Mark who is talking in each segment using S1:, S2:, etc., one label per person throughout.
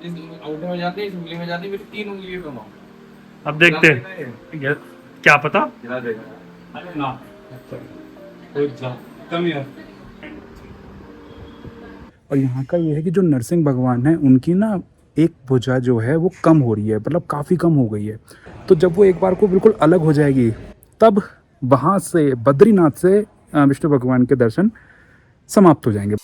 S1: इस अंगूठे में जाती है, इस उंगली में जाती है, फिर 3 उंगलियों पे मारो।
S2: अब देखते हैं क्या पता।
S1: गिरा देगा। अरे ना कोई जा कम ही है।
S3: और यहाँ का ये है कि जो नरसिंह भगवान है उनकी ना एक भुजा जो है वो कम हो रही है, मतलब काफ़ी कम हो गई है। तो जब वो एक बार को बिल्कुल अलग हो जाएगी तब वहाँ से बद्रीनाथ से विष्णु भगवान के दर्शन समाप्त हो जाएंगे।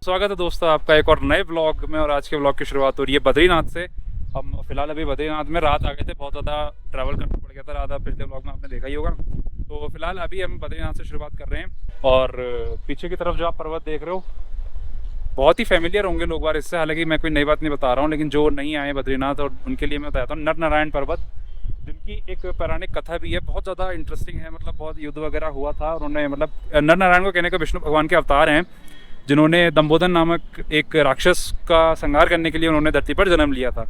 S2: स्वागत है दोस्तों आपका एक और नए ब्लॉग में। और आज के ब्लॉग की शुरुआत हो रही है बद्रीनाथ से। हम फिलहाल अभी बद्रीनाथ में रात आ गए थे, बहुत ज़्यादा ट्रैवल करना पड़ गया था रात, पिछले ब्लॉग में आपने देखा ही होगा। तो फिलहाल अभी हम बद्रीनाथ से शुरुआत कर रहे हैं। और पीछे की तरफ जो आप पर्वत देख रहे हो बहुत ही फेमिलियर होंगे लोग बार इससे, हालांकि मैं कोई नई बात नहीं बता रहा हूँ, लेकिन जो नहीं आए बद्रीनाथ और उनके लिए मैं बताता हूँ नर नारायण पर्वत, जिनकी एक पौराणिक कथा भी है, बहुत ज़्यादा इंटरेस्टिंग है। मतलब बहुत युद्ध वगैरह हुआ था और उन्होंने मतलब नर नारायण को कहने का विष्णु भगवान के अवतार हैं, जिन्होंने दंबोदर नामक एक राक्षस का संहार करने के लिए उन्होंने धरती पर जन्म लिया था।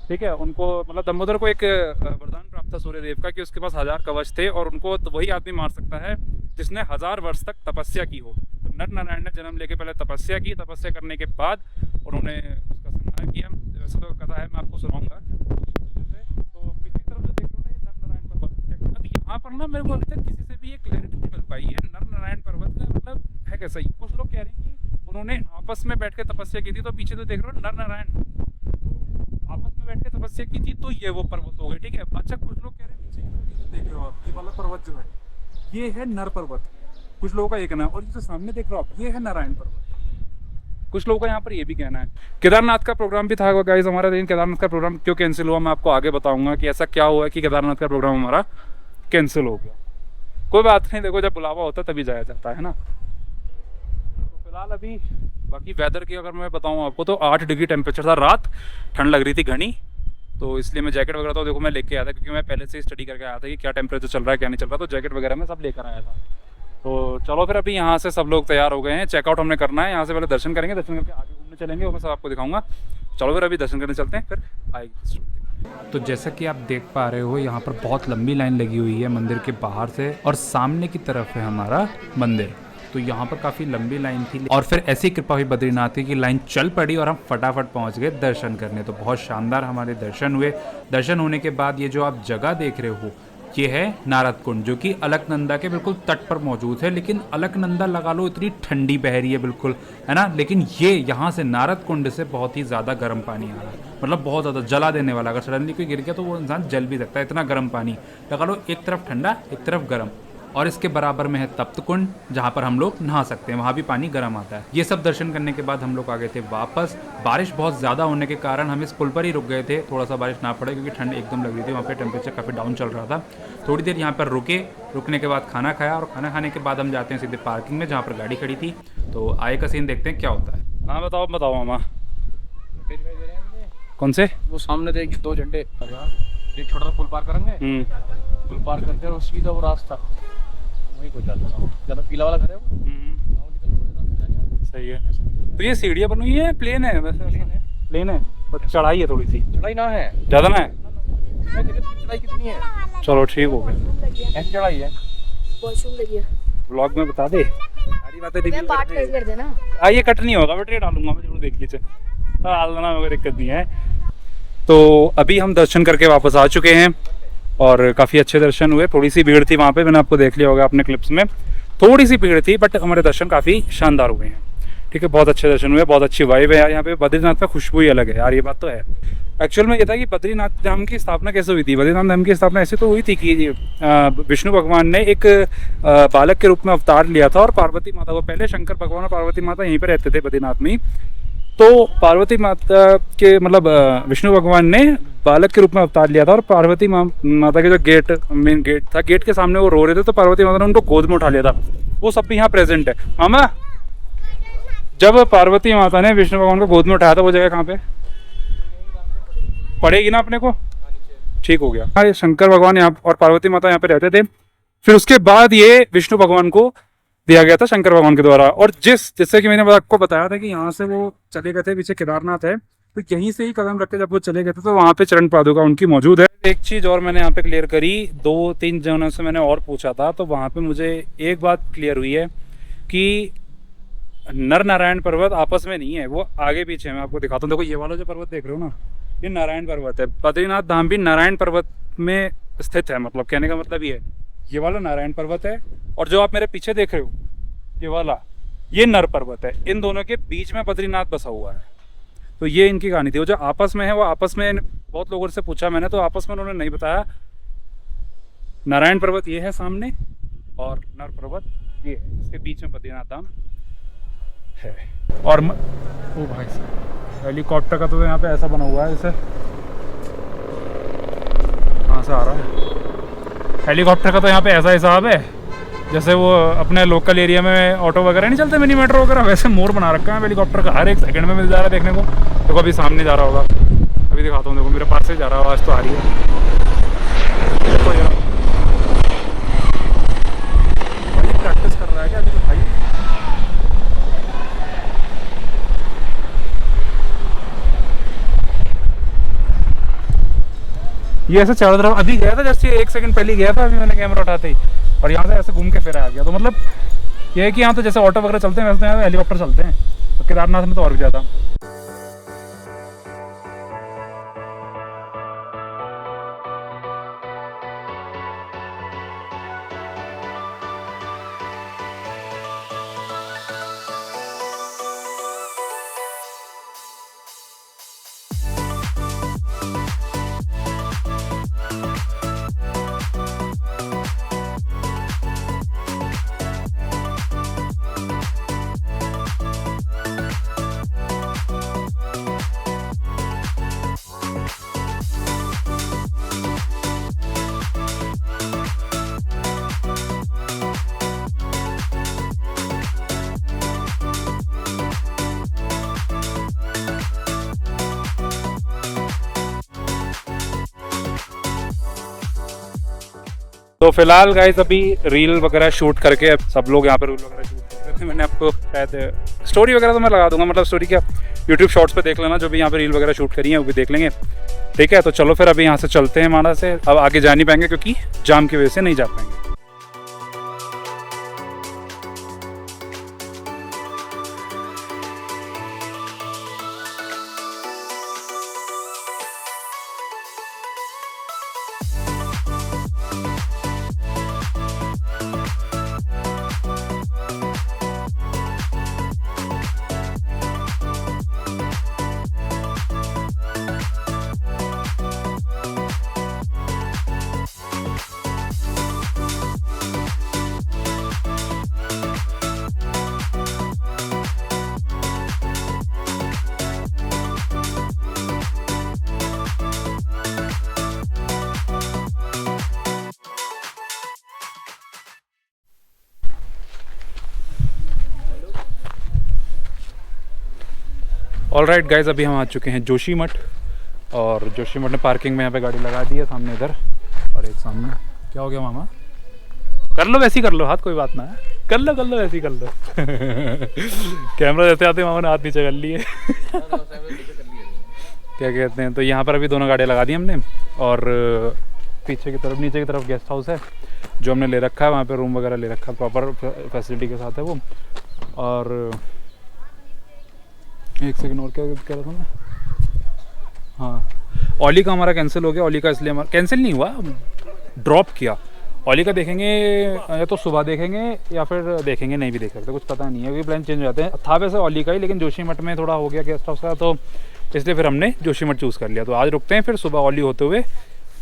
S2: ठीक है, उनको मतलब दंबोदर को एक वरदान प्राप्त था सूर्यदेव का कि उसके पास 1000 कवच थे और उनको तो वही आदमी मार सकता है जिसने 1000 वर्ष तक तपस्या की हो। तो नर नारायण ने जन्म लेके पहले तपस्या की, तपस्या करने के बाद उन्होंने उसका संहार किया। वैसे तो कथा है, मैं आपको सुनाऊंगा। तो पिछली तरफ जो देख रहे हो ना, ये नर नारायण पर्वत है। अब यहाँ पर ना मेरे को अभी तक किसी से भी एक क्लैरिटी नहीं मिल पाई है नर नारायण पर्वत का मतलब है कैसा ही। कुछ लोग कह रहे हैं कि उन्होंने आपस में बैठ के तपस्या की थी, तो पीछे तो देख रहे हो नर नारायण आपस में बैठ के तपस्या की थी, तो ये वो पर्वत हो गए। ठीक है, अच्छा कुछ लोग कह रहे हैं नीचे देख रहे हो आप, ये वाला पर्वत जो है ये है नर पर्वत, कुछ लोगों का ये कहना है। और जो सामने देख रहे हो आप, ये है नारायण पर्वत, कुछ लोगों का यहाँ पर ये भी कहना है। केदारनाथ का प्रोग्राम भी था गाइस हमारा, लेकिन केदारनाथ का प्रोग्राम क्यों कैंसिल हुआ मैं आपको आगे बताऊंगा कि ऐसा क्या हुआ कि केदारनाथ का प्रोग्राम हमारा कैंसिल हो गया। कोई बात नहीं, देखो जब बुलावा होता है तभी जाया जाता है ना। फिलहाल अभी बाकी वेदर की अगर मैं बताऊं आपको तो 8 डिग्री टेम्परेचर था, रात ठंड लग रही थी घनी, तो इसलिए मैं जैकेट वगैरह तो देखो मैं लेके आया था, क्योंकि मैं पहले से ही स्टडी करके आया था कि क्या टेम्परेचर चल रहा है क्या नहीं चल रहा, तो जैकेट वगैरह मैं सब लेकर आया था। तो चलो फिर अभी यहाँ से सब लोग तैयार हो गए हैं, चेकआउट हमने करना है। यहाँ से पहले दर्शन करेंगे, दर्शन करके आगे घूमने चलेंगे, वो मैं सब आपको दिखाऊंगा। चलो फिर अभी दर्शन करने चलते हैं, फिर आएगी। तो जैसा कि आप देख पा रहे हो यहाँ पर बहुत लंबी लाइन लगी हुई है मंदिर के बाहर से, और सामने की तरफ है हमारा मंदिर। तो यहाँ पर काफ़ी लंबी लाइन थी और फिर ऐसी कृपा हुई बद्रीनाथ की लाइन चल पड़ी और हम फटाफट पहुँच गए दर्शन करने। तो बहुत शानदार हमारे दर्शन हुए। दर्शन होने के बाद ये जो आप जगह देख रहे हो ये है नारद कुंड, जो कि अलकनंदा के बिल्कुल तट पर मौजूद है। लेकिन अलकनंदा लगा लो इतनी ठंडी बह रही है बिल्कुल, है ना, लेकिन ये यहाँ से नारद कुंड से बहुत ही ज़्यादा गर्म पानी आ रहा है, मतलब बहुत ज़्यादा जला देने वाला। अगर सडनली कोई गिर गया तो वो इंसान जल भी सकता है, इतना गर्म पानी लगा लो, एक तरफ ठंडा एक तरफ गर्म। और इसके बराबर में है तप्त कुंड, जहाँ पर हम लोग नहा सकते हैं, वहाँ भी पानी गर्म आता है। ये सब दर्शन करने के बाद हम लोग आ गए थे वापस। बारिश बहुत ज़्यादा होने के कारण हम इस पुल पर ही रुक गए थे, थोड़ा सा बारिश ना पड़े, क्योंकि ठंड एकदम लग रही थी, वहाँ पे टेम्परेचर काफ़ी डाउन चल रहा था। थोड़ी देर यहाँ पर रुके, रुकने के बाद खाना खाया, और खाना खाने के बाद हम जाते हैं सीधे पार्किंग में जहाँ पर गाड़ी खड़ी थी। तो आए का सीन देखते हैं क्या होता है। हाँ बताओ बताओ मामा। कौन से?
S1: वो सामने देख 2 झंडे, एक छोटा सा पुल पार करेंगे, पुल पार करके और सीधा वो रास्ता वहीं को जाता पीला वाला घर है वो,
S2: सही है। तो ये सीढ़ियाँ बनी हुई है, प्लेन है वैसे? प्लेन है, पर चढ़ाई है थोड़ी सी,
S1: चढ़ाई ना है
S2: ज़्यादा ना है।
S1: चढ़ाई कितनी है?
S2: चलो ठीक हो गया,
S1: ऐसी चढ़ाई है।
S4: वॉशरूम लगी है,
S2: ब्लॉग में बता दे सारी बातें, रिव्यू
S4: पार्ट कर देना।
S2: ये कट नहीं होगा, बैटरी डालूंगा मैं, जरूर देख लीजिए, डाल देना, कोई दिक्कत नहीं है। तो अभी हम दर्शन करके वापस आ चुके हैं और काफ़ी अच्छे दर्शन हुए। थोड़ी सी भीड़ थी वहाँ पे, मैंने आपको देख लिया होगा अपने क्लिप्स में, थोड़ी सी भीड़ थी, बट हमारे दर्शन काफ़ी शानदार हुए हैं। ठीक है, बहुत अच्छे दर्शन हुए, बहुत अच्छी वाइब है यार यहाँ पे। बद्रीनाथ में खुशबू ही अलग है यार, ये बात तो है। एक्चुअल में ये था कि बद्रीनाथ धाम की स्थापना कैसे हुई थी। बद्रीनाथ धाम की स्थापना ऐसे तो हुई थी कि विष्णु भगवान ने एक बालक के रूप में अवतार लिया था, और पार्वती माता को, पहले शंकर भगवान और पार्वती माता यहीं पर रहते थे बद्रीनाथ में। तो पार्वती माता के मतलब विष्णु भगवान ने बालक के रूप में अवतार लिया था, और पार्वती माता के जो गेट, मेन गेट था, गेट के सामने वो रो रहे थे, तो पार्वती माता ने उनको गोद में उठा लिया था। वो सब भी यहाँ प्रेजेंट है। मामा, जब पार्वती माता ने विष्णु भगवान को गोद में उठाया था, वो जगह कहाँ पे पड़ेगी ना अपने को? ठीक हो गया। हाँ, शंकर भगवान यहाँ और पार्वती माता यहाँ पे रहते थे, फिर उसके बाद ये विष्णु भगवान को दिया गया था शंकर भगवान के द्वारा। और जैसे कि मैंने आपको बताया था कि यहाँ से वो चले गए थे, पीछे केदारनाथ है, तो यहीं से ही कदम रख के जब वो चले गए थे तो वहाँ पे चरण पादुका उनकी मौजूद है। एक चीज़ और मैंने यहाँ पे क्लियर करी, 2-3 जनों से मैंने और पूछा था, तो वहाँ पे मुझे एक बात क्लियर हुई है कि नर नारायण पर्वत आपस में नहीं है, वो आगे पीछे है। मैं आपको दिखाता हूँ, देखो ये वाला जो पर्वत देख रहे हो ना, ये नारायण पर्वत है। बद्रीनाथ धाम भी नारायण पर्वत में स्थित है, मतलब कहने का मतलब ये वाला नारायण पर्वत है, और जो आप मेरे पीछे देख रहे हो ये वाला, ये नर पर्वत है। इन दोनों के बीच में बद्रीनाथ बसा हुआ है। तो ये इनकी कहानी थी। वो जो आपस में है, वो आपस में, बहुत लोगों से पूछा मैंने तो आपस में उन्होंने नहीं बताया। नारायण पर्वत ये है सामने, और नर पर्वत ये है, इसके बीच में बद्रीनाथ धाम है। और ओ भाई साहब, हेलीकॉप्टर का तो यहाँ पे ऐसा बना हुआ है, जैसे कहाँ से आ रहा है हेलीकॉप्टर का, तो यहाँ पे ऐसा हिसाब है जैसे वो अपने लोकल एरिया में ऑटो वगैरह नहीं चलते, मिनी मेट्रो वगैरह, वैसे मोर बना रखा है हेलीकॉप्टर का। हर एक सेकंड में मिल जा रहा है देखने को। देखो अभी सामने जा रहा होगा, अभी दिखाता हूँ, देखो मेरे पास से जा रहा है, आवाज़ तो आ रही है। देखो यार प्रैक्टिस कर रहा है क्या अभी तो भाई। ये ऐसे चारों तरफ अभी गया था, जैसे 1 सेकंड पहले गया था अभी मैंने कैमरा उठाते ही, और यहाँ से ऐसे घूम के फिर आ गया। तो मतलब ये है कि यहाँ तो जैसे ऑटो वगैरह चलते हैं वैसे तो यहाँ हेलीकॉप्टर चलते हैं, तो केदारनाथ में तो और भी ज़्यादा। तो फिलहाल गाइस अभी रील वगैरह शूट करके, अब सब लोग यहाँ पे रील वगैरह शूट कर रहे थे। मैंने आपको शायद स्टोरी वगैरह तो मैं लगा दूंगा, मतलब स्टोरी क्या, यूट्यूब शॉर्ट्स पे देख लेना, जो भी यहाँ पे रील वगैरह शूट करी है वो भी देख लेंगे। ठीक है, तो चलो फिर अभी यहाँ से चलते हैं माना से। अब आगे जा नहीं पाएंगे क्योंकि जाम की वजह से नहीं जा पाएंगे। ऑलराइट गाइज, अभी हम आ चुके हैं जोशीमठ, और जोशीमठ ने पार्किंग में यहाँ पे गाड़ी लगा दी है सामने इधर, और एक सामने। क्या हो गया मामा? कर लो वैसे ही कर लो, हाथ कोई बात ना है, कर लो वैसे ही कर लो। कैमरा देते आते मामा ने हाथ नीचे कर लिए। क्या कहते हैं, तो यहाँ पर अभी दोनों गाड़ियाँ लगा दी हमने, और पीछे की तरफ, नीचे की तरफ गेस्ट हाउस है जो हमने ले रखा है, वहाँ पे रूम वगैरह ले रखा है, प्रॉपर फैसिलिटी के साथ है वो। और एक सेकंड और क्या कह रहा था मैं, हाँ, ओली का हमारा कैंसिल हो गया। ओली का इसलिए हमारा कैंसिल नहीं हुआ, ड्रॉप किया। ओली का देखेंगे या तो सुबह देखेंगे या फिर देखेंगे, नहीं भी देख सकते, कुछ पता नहीं है, क्योंकि प्लान चेंज हो जाते हैं। था वैसे ओली का ही, लेकिन जोशीमठ में थोड़ा हो गया गेस्ट हाउस का, तो इसलिए फिर हमने जोशीमठ चूज़ कर लिया। तो आज रुकते हैं, फिर सुबह ओली होते हुए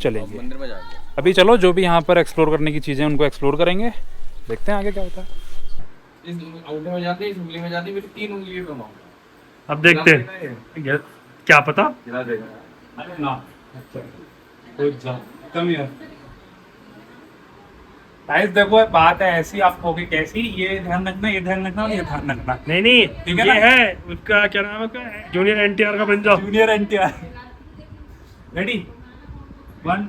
S2: चलेंगे मंदिर में जाएंगे। अभी चलो जो भी यहाँ पर एक्सप्लोर करने की चीज़ें उनको एक्सप्लोर करेंगे, देखते हैं आगे क्या होता है।
S1: इस अंगूठे में जाती है, इस उंगली में जाती है, फिर 3 उंगली पे मारो।
S5: अब देखते हैं, क्या पता।
S2: देखो बात है ऐसी, आप कहोगे कैसी, ये ध्यान रखना, ये ध्यान रखना, ये ध्यान रखना।
S5: नहीं
S2: ठीक है
S5: ये
S2: ना?
S5: है उसका क्या नाम है, जूनियर एनटीआर का बन जाओ।
S2: जूनियर एनटीआर। रेडी 1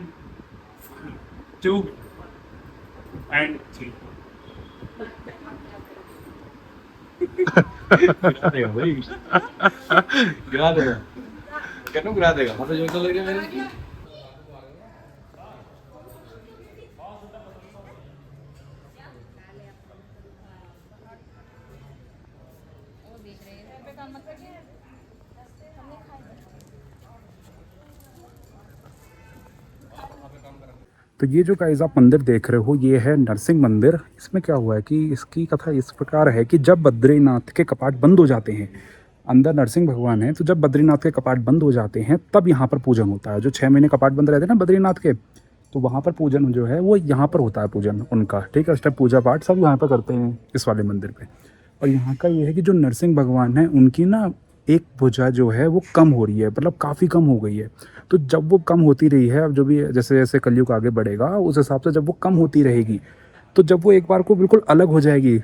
S2: 2
S5: एंड 3
S1: गिरा देगा भाई, गिरा देगा, क्यों गिरा देगा, मतलब जो तो लग रहा है मेरे।
S3: तो ये जो गाइस आप मंदिर देख रहे हो ये है नरसिंह मंदिर। इसमें क्या हुआ है कि इसकी कथा इस प्रकार है कि जब बद्रीनाथ के कपाट बंद हो जाते हैं, अंदर नरसिंह भगवान हैं, तो जब बद्रीनाथ के कपाट बंद हो जाते हैं तब यहाँ पर पूजन होता है। जो 6 महीने कपाट बंद रहते हैं ना बद्रीनाथ के, तो वहाँ पर पूजन जो है वो यहाँ पर होता है पूजन उनका, ठीक है। उस टाइम पूजा पाठ सब यहाँ पर करते हैं इस वाले मंदिर पर। और यहाँ का ये है कि जो नरसिंह भगवान हैं उनकी ना एक भुजा जो है वो कम हो रही है, मतलब काफ़ी कम हो गई है। तो जब वो कम होती रही है, अब जो भी जैसे जैसे कलयुग आगे बढ़ेगा उस हिसाब से जब वो कम होती रहेगी, तो जब वो एक बार को बिल्कुल अलग हो जाएगी,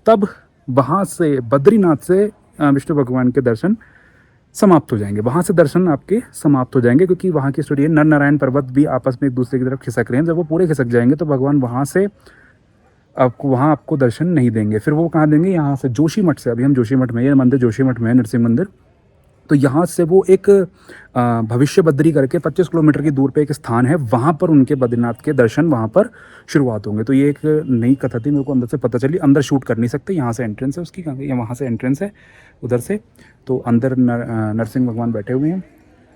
S3: तब वहाँ से बद्रीनाथ से विष्णु भगवान के दर्शन समाप्त हो जाएंगे। वहाँ से दर्शन आपके समाप्त हो जाएंगे, क्योंकि वहाँ की स्टोरी है नर नारायण पर्वत भी आपस में एक दूसरे की तरफ खिसक रहे हैं। जब वो पूरे खिसक जाएंगे तो भगवान वहाँ से आपको दर्शन नहीं देंगे। फिर वो कहाँ देंगे, यहाँ से जोशी मठ से। अभी हम जोशी मठ में, ये मंदिर जोशी मठ में है नरसिंह मंदिर। तो यहाँ से वो एक भविष्य बद्री करके 25 किलोमीटर की दूर पे एक स्थान है, वहाँ पर उनके बद्रीनाथ के दर्शन वहाँ पर शुरुआत होंगे। तो ये एक नई कथा थी, मेरे को अंदर से पता चली। अंदर शूट कर नहीं सकते, यहाँ से एंट्रेंस है उसकी, ये वहाँ से एंट्रेंस है उधर से। तो अंदर नरसिंह भगवान बैठे हुए हैं,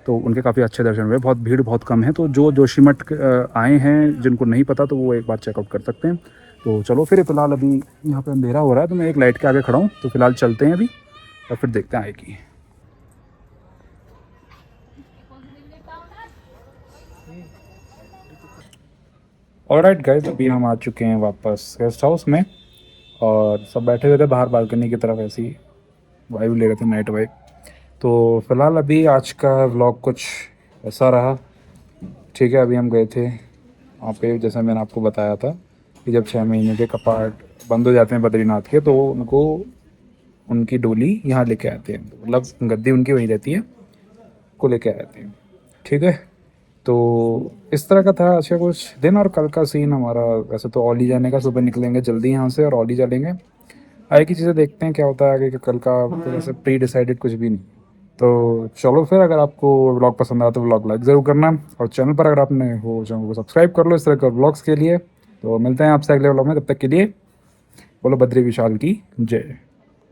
S3: तो उनके काफ़ी अच्छे दर्शन हुए। बहुत भीड़ बहुत कम है, तो जो जोशीमठ आए हैं जिनको नहीं पता तो वो एक बार चेकआउट कर सकते हैं। तो चलो फिर, फिलहाल अभी यहाँ पे अंधेरा हो रहा है तो मैं एक लाइट के आगे खड़ा हूँ, तो फिलहाल चलते हैं अभी और फिर देखते हैं आएगी। ऑलराइट गाइस, अभी हम आ चुके हैं वापस गेस्ट हाउस में और सब बैठे हुए थे बाहर बालकनी की तरफ, ऐसी वाइब ले रहे थे, नाइट वाइब। तो फिलहाल अभी आज का व्लॉग कुछ ऐसा रहा, ठीक है। अभी हम गए थे वहाँ पे, जैसा मैंने आपको बताया था कि जब 6 महीने के कपाट बंद हो जाते हैं बद्रीनाथ के, तो उनको उनकी डोली यहाँ लेके आते हैं, मतलब गद्दी उनकी वहीं रहती है, को लेके आते हैं, ठीक है। तो इस तरह का था आज का कुछ दिन। और कल का सीन हमारा, वैसे तो औली जाने का, सुबह निकलेंगे जल्दी यहाँ से और औली चलेंगे। आगे की चीज़ें देखते हैं क्या होता है आगे, कि कल का तो वैसे प्री डिसाइडेड कुछ भी नहीं। तो चलो फिर, अगर आपको व्लॉग पसंद आया तो व्लॉग लाइक ज़रूर करना, और चैनल पर अगर आपने हो चैनल को सब्सक्राइब कर लो इस तरह के व्लॉग्स के लिए। तो मिलते हैं आपसे अगले व्लॉग में, तब तक के लिए बोलो बद्री विशाल की जय।